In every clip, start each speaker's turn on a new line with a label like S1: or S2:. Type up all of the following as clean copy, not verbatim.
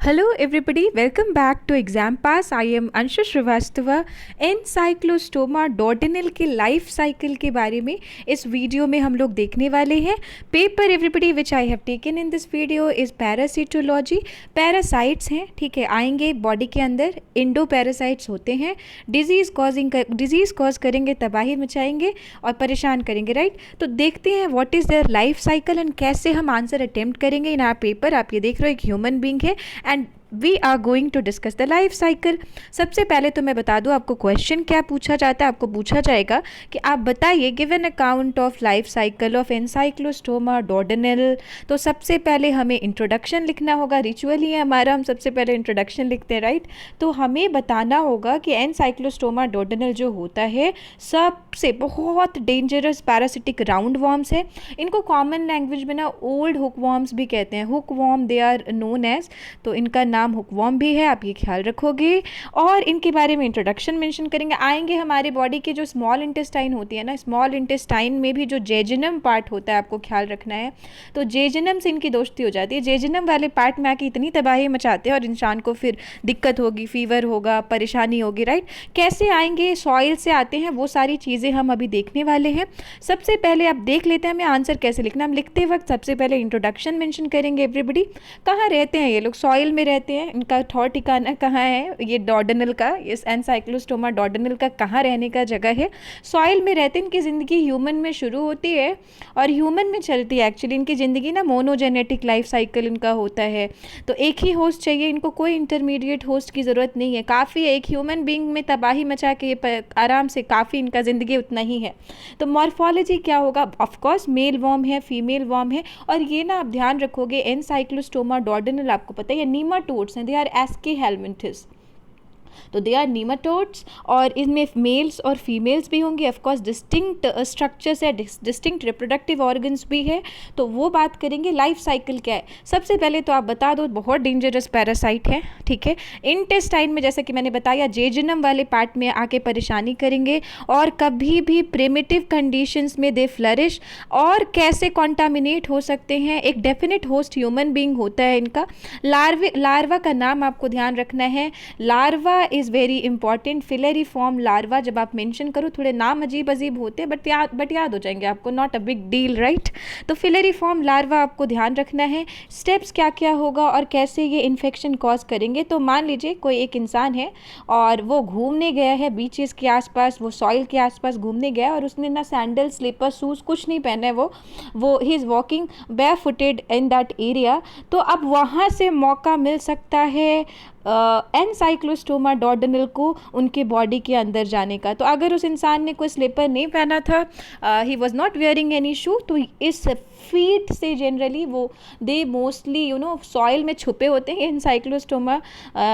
S1: Hello everybody, welcome back to Exam Pass. I am Anshu Shrivastava. Ancylostoma duodenale के life cycle के बारे में इस वीडियो में हम लोग देखने वाले हैं. Paper everybody which I have taken in this video is parasitology. Parasites हैं, ठीक है, आएंगे बॉडी के अंदर. इंडो पैरासाइट्स होते हैं, डिजीज़ कॉज करेंगे, तबाही मचाएंगे और परेशान करेंगे, राइट. तो देखते हैं what is their life cycle and कैसे हम आंसर अटेम्प्ट करेंगे इन आवर पेपर. आप ये देख रहे हो एक ह्यूमन बींग है and we are going to discuss the life cycle. सबसे पहले तो मैं बता दूं आपको क्वेश्चन क्या पूछा जाता है. आपको पूछा जाएगा कि आप बताइए give an account of life cycle of Ancylostoma duodenale. तो सबसे पहले हमें इंट्रोडक्शन लिखना होगा. रिचुअल ही है हमारा, हम सबसे पहले इंट्रोडक्शन लिखते हैं, राइट. तो हमें बताना होगा कि एनसाइक्लोस्टोमा डॉर्डिनल जो होता है सबसे बहुत डेंजरस पैरासिटिक राउंड वॉर्म्स है. इनको कॉमन लैंग्वेज में ना ओल्ड हुक वॉर्म्स भी कहते हैं. Hook worm they are known as. तो इनका नाम हुकवॉर्म भी है, आप ये ख्याल रखोगे. और इनके बारे में इंट्रोडक्शन मेंशन करेंगे. आएंगे हमारे बॉडी के जो स्मॉल इंटेस्टाइन होती है ना, स्मॉल इंटेस्टाइन में भी जो जेजुनम पार्ट होता है आपको ख्याल रखना है. तो जेजुनम से इनकी दोस्ती हो जाती है. जेजुनम वाले पार्ट में आके इतनी तबाही मचाते हैं और इंसान को फिर दिक्कत होगी, फीवर होगा, परेशानी होगी, राइट. कैसे आएंगे, सॉइल से आते हैं, वो सारी चीज़ें हम अभी देखने वाले हैं. सबसे पहले आप देख लेते हैं हमें आंसर कैसे लिखना. हम लिखते वक्त सबसे पहले इंट्रोडक्शन मेंशन करेंगे. एवरीबडी कहाँ रहते हैं ये लोग? सॉइल में रहते हैं. इनका ठौर ठिकाना कहाँ है? ये डॉर्डिनल का, इस एनसाइक्लोस्टोमा डॉर्डिनल का कहाँ रहने का जगह है? सॉइल में रहते हैं. इनकी ज़िंदगी ह्यूमन में शुरू होती है और ह्यूमन में चलती है. एक्चुअली इनकी ज़िंदगी ना मोनोजेनेटिक लाइफ साइकिल इनका होता है. तो एक ही होस्ट चाहिए इनको, कोई इंटरमीडिएट होस्ट की ज़रूरत नहीं है. काफ़ी है एक ह्यूमन बींग में तबाही मचा के ये आराम से काफ़ी इनका ज़िंदगी उतना ही है. तो मॉर्फोलॉजी क्या होगा? ऑफकोर्स मेल वॉर्म है, फीमेल वॉर्म है. और ये ना आप ध्यान रखोगे एनसाइक्लोस्टोमा डॉर्डिनल आपको पता है ये नीमाटोड्स हैं. They are aschelminthes. तो दे आर नीमाटोड्स और इनमें मेल्स और फीमेल्स भी होंगे. ऑफकोर्स डिस्टिंक्ट स्ट्रक्चर्स है, डिस्टिंक्ट रिप्रोडक्टिव ऑर्गन्स भी है. तो वो बात करेंगे. लाइफ साइकिल क्या है सबसे पहले तो आप बता दो. बहुत डेंजरस पैरासाइट है, ठीक है. इंटेस्टाइन में जैसा कि मैंने बताया जेजुनम वाले पार्ट में आके परेशानी करेंगे और कभी भी प्रिमिटिव कंडीशंस में दे फ्लरिश. और कैसे कॉन्टामिनेट हो सकते हैं? एक डेफिनेट होस्ट ह्यूमन बींग होता है इनका. लार्वा का नाम आपको ध्यान रखना है. Larva is very important. Filariform larva जब आप मेंशन करो, थोड़े नाम अजीब अजीब होते हैं बट याद हो जाएंगे आपको. Not a big deal, right. तो फिलेरिफॉर्म लार्वा आपको ध्यान रखना है. स्टेप्स क्या क्या होगा और कैसे ये इन्फेक्शन कॉज करेंगे. तो मान लीजिए कोई एक इंसान है और वो घूमने गया है बीचेस के आसपास, वो सॉइल के आसपास घूमने गया और उसने ना सैंडल, स्लीपर, शूज़ कुछ नहीं पहना है. वो he is walking bare footed in that area. तो अब वहाँ से मौका मिल सकता है एनसाइक्लोस्टोमा डॉर्डिनल को उनके बॉडी के अंदर जाने का. तो अगर उस इंसान ने कोई स्लीपर नहीं पहना था, he was not wearing any shoe, तो इस फीट से जनरली वो दे मोस्टली सॉइल में छुपे होते हैं.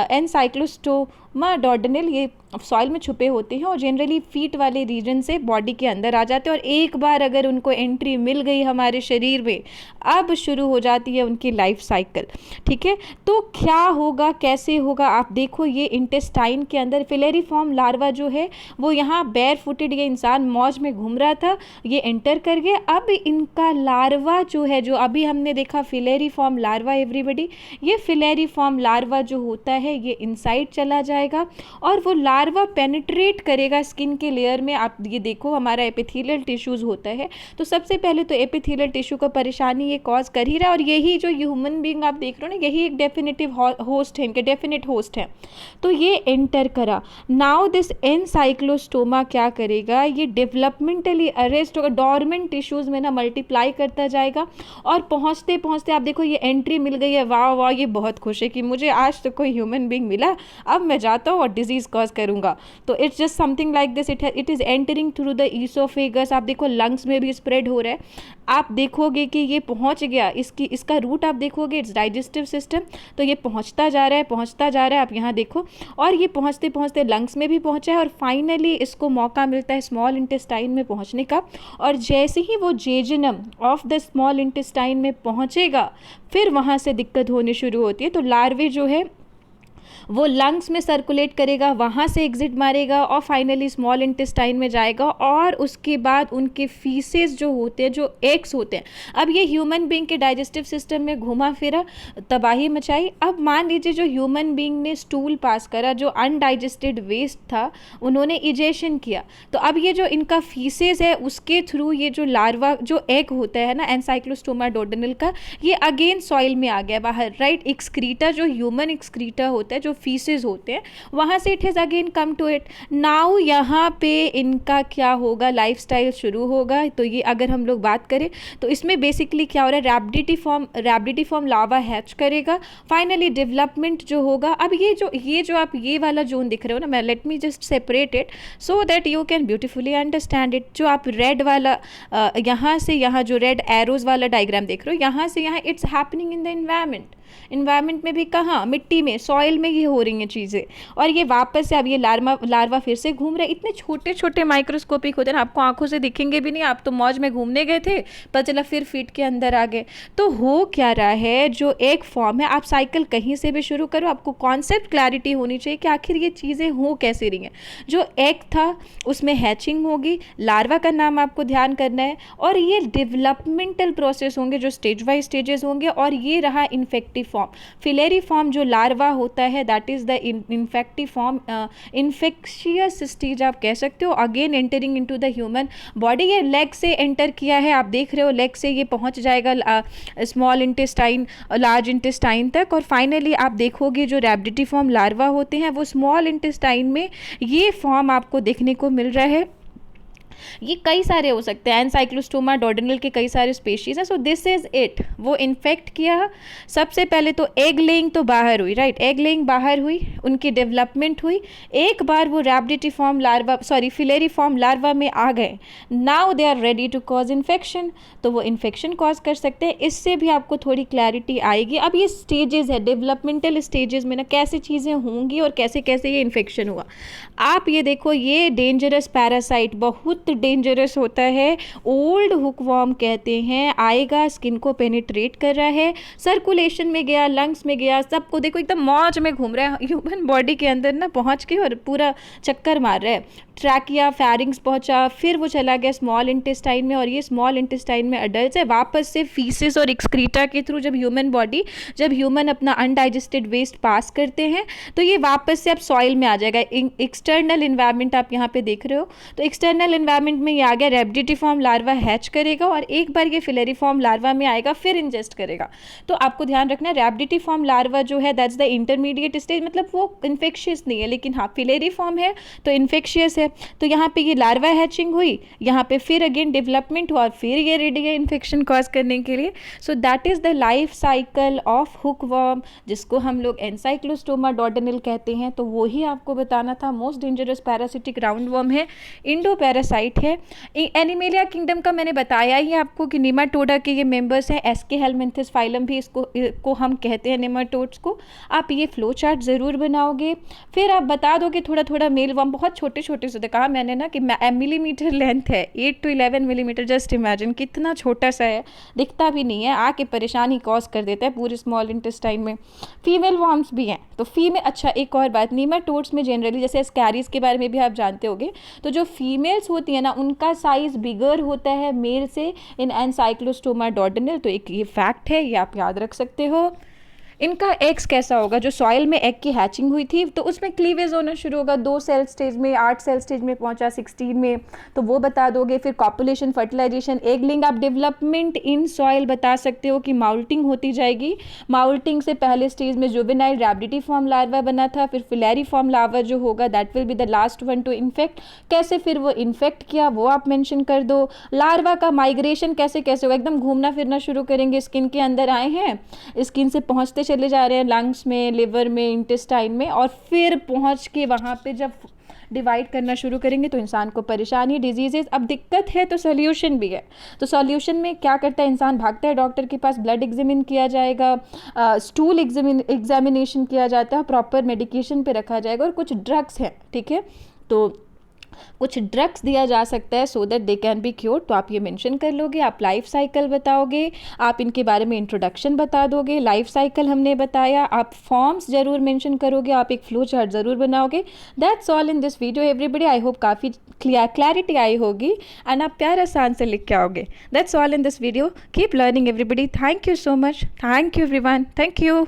S1: एनसाइक्लोस्टोमा डॉर्डिनल ये सॉइल में छुपे होते हैं और जनरली फीट वाले रीजन से बॉडी के अंदर आ जाते हैं. और एक बार अगर उनको एंट्री मिल गई हमारे शरीर में, अब शुरू हो जाती है उनकी लाइफ साइकिल, ठीक है. तो क्या होगा, कैसे होगा, आप देखो. ये इंटेस्टाइन के अंदर फिलेरिफॉर्म लार्वा जो है वो यहाँ बेयर फुटेड, ये इंसान मौज में घूम रहा था, ये एंटर कर गए. अब इनका लार्वा जो है, जो अभी हमने देखा फिलेरिफॉर्म लार्वा, एवरीबडी, ये फिलेरिफॉर्म लार्वा जो होता है ये इनसाइड चला जाएगा और वो लार्वा पेनिट्रेट करेगा स्किन के लेयर में. आप ये देखो हमारा एपिथेलियल टिश्यूज़ होता है. तो सबसे पहले तो एपिथेलियल टिश्यू को परेशानी ये कॉज कर ही रहा है. और यही जो ह्यूमन बींग आप देख रहे हो ना, यही एक डेफिनेटिव होस्ट है, इनके डेफिनेट होस्ट है. तो ये एंटर करा. नाउ दिस एनसाइक्लोस्टोमा क्या करेगा, ये डेवलपमेंटली अरेस्ट होगा, डॉर्मेंट टिश्यूज़ में ना मल्टीप्लाई करता जाएगा. और पहुँचते पहुँचते आप देखो ये एंट्री मिल गई है. वाह वाह, ये बहुत खुश है कि मुझे आज तो कोई ह्यूमन बींग मिला, अब मैं जाता हूँ और डिजीज़ कॉज करूँगा. तो it's just something like this. It is entering through the oesophagus. आप देखो लंग्स में भी स्प्रेड हो रहा है. आप देखोगे कि ये पहुँच गया, इसका रूट आप देखोगे, इट्स डाइजेस्टिव सिस्टम. तो ये पहुँचता जा रहा है, आप यहाँ देखो. और ये पहुँचते पहुँचते लंग्स में भी पहुँचा है और फाइनली इसको मौका मिलता है स्मॉल इंटेस्टाइन में पहुँचने का. और जैसे ही वो jejunum of the small intestine में पहुँचेगा, फिर वहाँ से दिक्कत होनी शुरू होती है. तो लार्वे जो है वो लंग्स में सर्कुलेट करेगा, वहाँ से एग्जिट मारेगा और फाइनली स्मॉल इंटेस्टाइन में जाएगा। और उसके बाद उनके फीसेस जो होते हैं, जो एग्स होते हैं, अब ये ह्यूमन बीइंग के डाइजेस्टिव सिस्टम में घुमा फिरा, तबाही मचाई। अब मान लीजिए जो ह्यूमन बीइंग ने स्टूल पास करा, जो अनडाइजेस्टेड वेस्ट था, उन्होंने इजेशन किया, तो अब ये जो इनका फीसेस है उसके थ्रू ये जो लार्वा, जो एग होता है ना एनसाइक्लोस्टोमा डोडेनल का, ये अगेन सॉइल में आ गया बाहर, राइट। एक्सक्रीटा, जो ह्यूमन एक्सक्रीटा होता है, जो फीसेस होते हैं, वहाँ से it has again come to it now. यहाँ पे इनका क्या होगा, लाइफस्टाइल शुरू होगा। तो ये अगर हम लोग बात करें तो इसमें बेसिकली क्या हो रहा है, रैबिडिटी फॉर्म लावा हैच करेगा, फाइनली डेवलपमेंट जो होगा। अब ये जो आप ये वाला जोन दिख रहे हो ना, मैं let me just separate it so that you can beautifully understand it. जो आप रेड वाला यहाँ से यहाँ जो रेड एरोज वाला डायग्राम देख रहे हो, यहाँ से यहाँ it's happening in the environment में भी, कहाँ, मिट्टी में, सॉइल में ये हो रही हैं चीज़ें। और ये वापस से अब ये लार्वा फिर से घूम रहे। इतने छोटे छोटे माइक्रोस्कोपिक होते हैं ना, आपको आंखों से दिखेंगे भी नहीं, आप तो मौज में घूमने गए थे, पता चला फिर फीट के अंदर आ गए। तो हो क्या रहा है, जो एक फॉर्म है, आप साइकिल कहीं से भी शुरू करो, आपको कॉन्सेप्ट क्लैरिटी होनी चाहिए कि आखिर ये चीज़ें हो कैसे रही हैं। जो एग था उसमें हैचिंग होगी, लार्वा का नाम आपको ध्यान करना है, और ये डेवलपमेंटल प्रोसेस होंगे जो स्टेज वाइज स्टेजेस होंगे। और ये रहा इन्फेक्टिव फॉर्म, फिलेरी फॉर्म जो लार्वा होता है, that is the infective form, infectious stage आप कह सकते हो, again entering into the human body. ये लेग से एंटर किया है, आप देख रहे हो, लेग से ये पहुंच जाएगा स्मॉल इंटेस्टाइन, लार्ज इंटेस्टाइन तक। और फाइनली आप देखोगे जो रैबिडिटी फॉर्म लार्वा होते हैं वो स्मॉल इंटेस्टाइन में ये फॉर्म आपको देखने को मिल रहा है। ये कई सारे हो सकते हैं, एनसाइक्लोस्टोमा डोडेनल के कई सारे स्पेशीज हैं। सो दिस इज इट, वो इन्फेक्ट किया। सबसे पहले तो एग लेइंग तो बाहर हुई, राइट, एग लेइंग बाहर हुई, उनकी डेवलपमेंट हुई। एक बार वो rhabditiform larva, sorry filariform larva में आ गए, now they are ready to cause infection, तो वो इन्फेक्शन कॉज कर सकते हैं। इससे भी आपको थोड़ी क्लैरिटी आएगी। अब ये स्टेजेस है, डेवलपमेंटल स्टेजेस में ना कैसे चीज़ें होंगी और कैसे कैसे ये इन्फेक्शन हुआ। आप ये देखो, ये डेंजरस पैरासाइट, बहुत डेंजरस होता है, ओल्ड हुकवॉर्म कहते हैं, आएगा, स्किन को पेनिट्रेट कर रहा है, सर्कुलेशन में गया, लंग्स में गया, सबको देखो एकदम मौज में घूम रहा है ह्यूमन बॉडी के अंदर ना पहुंच के, और पूरा चक्कर मार रहा है। ट्रैकिया, फैरिंग्स पहुंचा, फिर वो चला गया स्मॉल इंटेस्टाइन में, और ये स्मॉल इंटेस्टाइन में अडल्ट है। वापस से फीसिस और एक्सक्रीटा के थ्रू जब ह्यूमन अपना अनडाइजेस्टेड वेस्ट पास करते हैं तो ये वापस से अब सॉइल में आ जाएगा। एक्सटर्नल इन्वायरमेंट आप यहाँ पे देख रहे हो, तो एक्सटर्नल इन्वायरमेंट में ये आ गया, रैबिडिटीफॉर्म लार्वा हैच करेगा, और एक बार ये फिलेरीफॉर्म लार्वा में आएगा, फिर इंजेस्ट करेगा। तो आपको ध्यान रखना है, रैबिडिटीफॉर्म लार्वा जो है दैट्स द इंटरमीडिएट स्टेज, मतलब वो इन्फेक्शियस नहीं है, लेकिन हाँ फिलेरीफॉर्म है तो इन्फेक्शियस है। तो यहाँ पे ये लार्वा हैचिंग हुई, यहाँ पे फिर अगेन डेवलपमेंट हुआ, फिर ये रेडी है इन्फेक्शन कॉज करने के लिए। So that is the life cycle of hookworm, जिसको हम लोग एनसाइक्लोस्टोमा डोडेनल कहते हैं। तो वो ही आपको बताना था। मोस्ट डेंजरस पैरासिटिक राउंडवर्म है, इंडो पैरासाइट है। एनिमेलिया किंगडम का मैंने बताया ही आपको कि निमाटोडा के ये मेंबर्स हैं, एस्के हेलमिंथस फाइलम भी इसको हम कहते हैं नेमाटोड्स को। आप ये फ्लो चार्ट ज़रूर बनाओगे, फिर आप बता दोगे थोड़ा थोड़ा मेल वर्म, बहुत छोटे छोटे से, कहा मैंने ना कि मिलीमीटर लेंथ है, 8 to 11 मिलीमीटर, जस्ट इमेजिन कितना छोटा सा है, दिखता भी नहीं है, आके परेशानी कॉज कर देता है पूरे स्मॉल इंटेस्टाइन में। फीमेल वर्म्स भी हैं, तो फीमेल, अच्छा एक और बात, नीमाटोड्स में जनरली जैसे एस्कैरिस के बारे में भी आप जानते होंगे, तो जो फीमेल्स होती है ना उनका साइज बिगर होता है मेल से इन एनसाइक्लोस्टोमा डोडेनल। तो एक ये फैक्ट है, ये आप याद रख सकते हो। इनका एग्स कैसा होगा, जो सॉइल में एग की हैचिंग हुई थी तो उसमें क्लीवेज होना शुरू होगा, 2 सेल स्टेज में, 8 सेल स्टेज में पहुंचा, 16 में, तो वो बता दोगे। फिर कॉपुलेशन, फर्टिलाइजेशन, एग लिंग, आप डेवलपमेंट इन सॉइल बता सकते हो कि माउल्टिंग होती जाएगी। माउल्टिंग से पहले स्टेज में जुवेनाइल रैबिडिटीफॉर्म लार्वा बना था, फिर फिलेरीफॉर्म लार्वा जो होगा that will be the last one two infect. कैसे फिर वो इन्फेक्ट किया वो आप मेंशन कर दो। लार्वा का माइग्रेशन कैसे कैसे होगा, एकदम घूमना फिरना शुरू करेंगे, स्किन के अंदर आए हैं, स्किन से पहुंचते चले जा रहे हैं लंग्स में, लिवर में, इंटेस्टाइन में, और फिर पहुंच के वहां पे जब डिवाइड करना शुरू करेंगे तो इंसान को परेशानी, डिजीजेस। अब दिक्कत है तो सोल्यूशन भी है। तो सोल्यूशन में क्या करता है इंसान, भागता है डॉक्टर के पास, ब्लड एग्जामिन किया जाएगा, स्टूल एग्जामिनेशन किया जाता है, प्रॉपर मेडिकेशन पे रखा जाएगा, और कुछ ड्रग्स हैं, ठीक है। तो कुछ ड्रग्स दिया जा सकता है so that they can be cure, तो आप ये मेंशन कर लोगे, आप लाइफ साइकिल बताओगे, आप इनके बारे में इंट्रोडक्शन बता दोगे, लाइफ साइकिल हमने बताया, आप फॉर्म्स ज़रूर मेंशन करोगे, आप एक फ्लो चार्ट ज़रूर बनाओगे। That's all in this video everybody. I hope काफ़ी क्लैरिटी आई होगी एंड आप प्यारा सा आंसर लिख के आओगे। That's all in this video. Keep learning everybody. Thank you so much. Thank you everyone. Thank you.